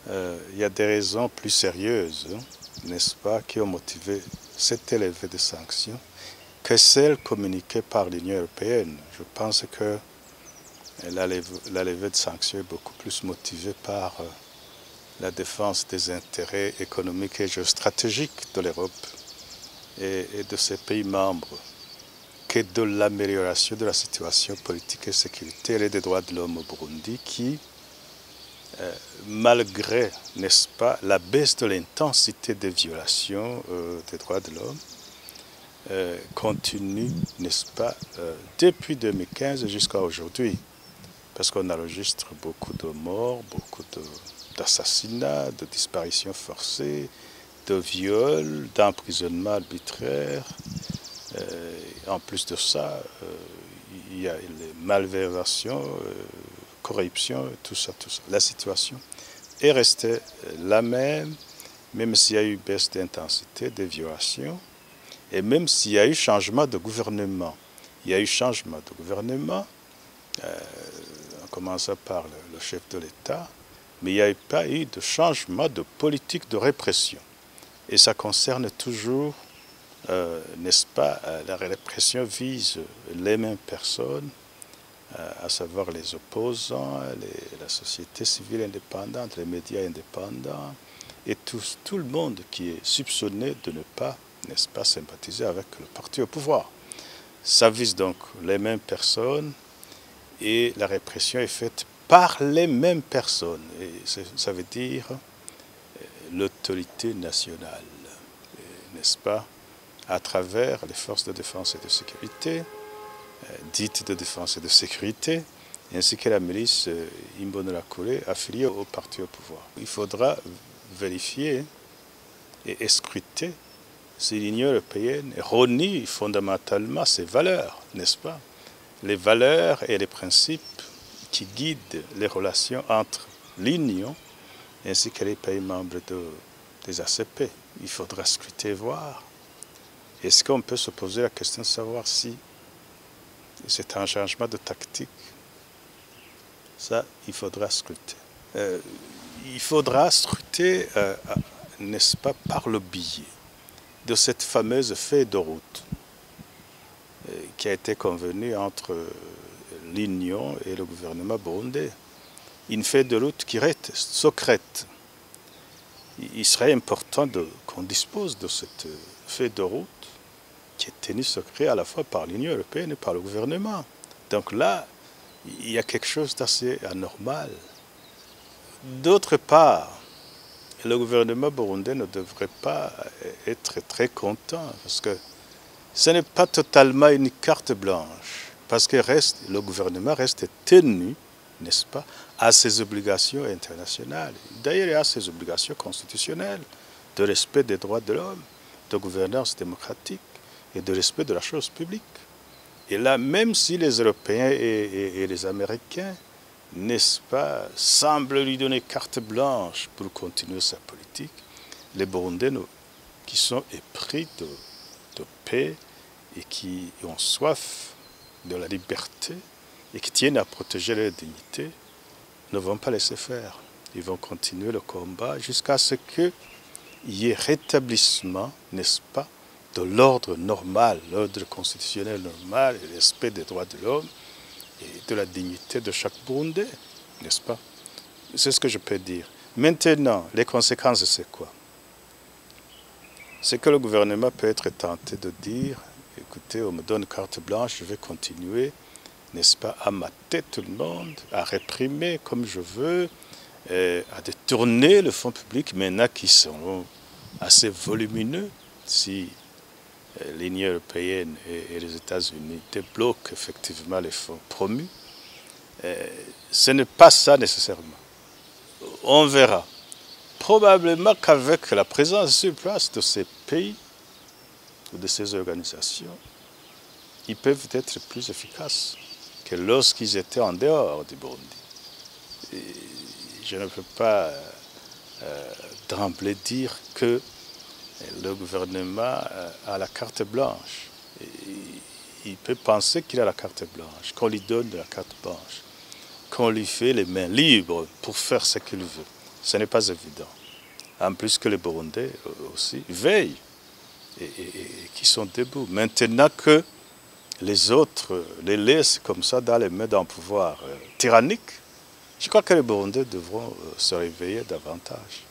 il y a des raisons plus sérieuses, n'est-ce pas, qui ont motivé cette levée de sanctions que celles communiquées par l'Union européenne. Je pense que la levée de sanctions est beaucoup plus motivée par la défense des intérêts économiques et géostratégiques de l'Europe et de ses pays membres que de l'amélioration de la situation politique et sécuritaire et des droits de l'homme au Burundi qui, malgré, n'est-ce pas, la baisse de l'intensité des violations des droits de l'homme, continue, n'est-ce pas, depuis 2015 jusqu'à aujourd'hui, parce qu'on enregistre beaucoup de morts, beaucoup d'assassinats, de disparitions forcées, de viols, d'emprisonnements arbitraires. En plus de ça, il y a les malversations, corruption, tout ça, tout ça. La situation est restée la même s'il y a eu baisse d'intensité des violations, et même s'il y a eu changement de gouvernement. Il y a eu changement de gouvernement, en commençant par le chef de l'État, mais il n'y a pas eu de changement de politique de répression. Et ça concerne toujours, n'est-ce pas, la répression vise les mêmes personnes, à savoir les opposants, la société civile indépendante, les médias indépendants, et tout le monde qui est soupçonné de ne pas, n'est-ce pas, sympathiser avec le parti au pouvoir. Ça vise donc les mêmes personnes et la répression est faite par les mêmes personnes. Et ça veut dire l'autorité nationale, n'est-ce pas, à travers les forces de défense et de sécurité, dites de défense et de sécurité, ainsi que la milice Imbonerakure affiliée au parti au pouvoir. Il faudra vérifier et scruter si l'Union européenne renie fondamentalement ses valeurs, n'est-ce pas? Les valeurs et les principes qui guident les relations entre l'Union ainsi que les pays membres des ACP. Il faudra scruter et voir. Est-ce qu'on peut se poser la question de savoir si c'est un changement de tactique? Ça, il faudra scruter. Il faudra scruter, n'est-ce pas, par le biais de cette fameuse feuille de route qui a été convenue entre l'Union et le gouvernement burundais. Une feuille de route qui reste secrète. Il serait important qu'on dispose de cette feuille de route qui est tenue secrète à la fois par l'Union européenne et par le gouvernement. Donc là, il y a quelque chose d'assez anormal. D'autre part, le gouvernement burundais ne devrait pas être très content parce que ce n'est pas totalement une carte blanche, parce que le gouvernement reste tenu, n'est-ce pas, à ses obligations internationales. D'ailleurs, il y a ses obligations constitutionnelles de respect des droits de l'homme, de gouvernance démocratique et de respect de la chose publique. Et là, même si les Européens et les Américains, n'est-ce pas, semblent lui donner carte blanche pour continuer sa politique, les Burundais qui sont épris de paix et qui ont soif de la liberté et qui tiennent à protéger leur dignité, ne vont pas laisser faire. Ils vont continuer le combat jusqu'à ce qu'il y ait rétablissement, n'est-ce pas, de l'ordre normal, l'ordre constitutionnel normal, et le respect des droits de l'homme et de la dignité de chaque Burundais, n'est-ce pas? C'est ce que je peux dire. Maintenant, les conséquences, c'est quoi? C'est que le gouvernement peut être tenté de dire, écoutez, on me donne carte blanche, je vais continuer, n'est-ce pas, à mater tout le monde, à réprimer comme je veux, à détourner le fonds public, maintenant qui sont assez volumineux, si l'Union européenne et les États-Unis débloquent effectivement les fonds promus. Ce n'est pas ça nécessairement. On verra. Probablement qu'avec la présence sur place de ces pays ou de ces organisations, ils peuvent être plus efficaces que lorsqu'ils étaient en dehors du Burundi. Et je ne peux pas d'emblée dire que le gouvernement a la carte blanche. Il peut penser qu'il a la carte blanche, qu'on lui donne la carte blanche, qu'on lui fait les mains libres pour faire ce qu'il veut. ce n'est pas évident. En plus que les Burundais aussi veillent et qui sont debout. Maintenant que les autres les laissent comme ça dans les mains d'un pouvoir tyrannique, je crois que les Burundais devront se réveiller davantage.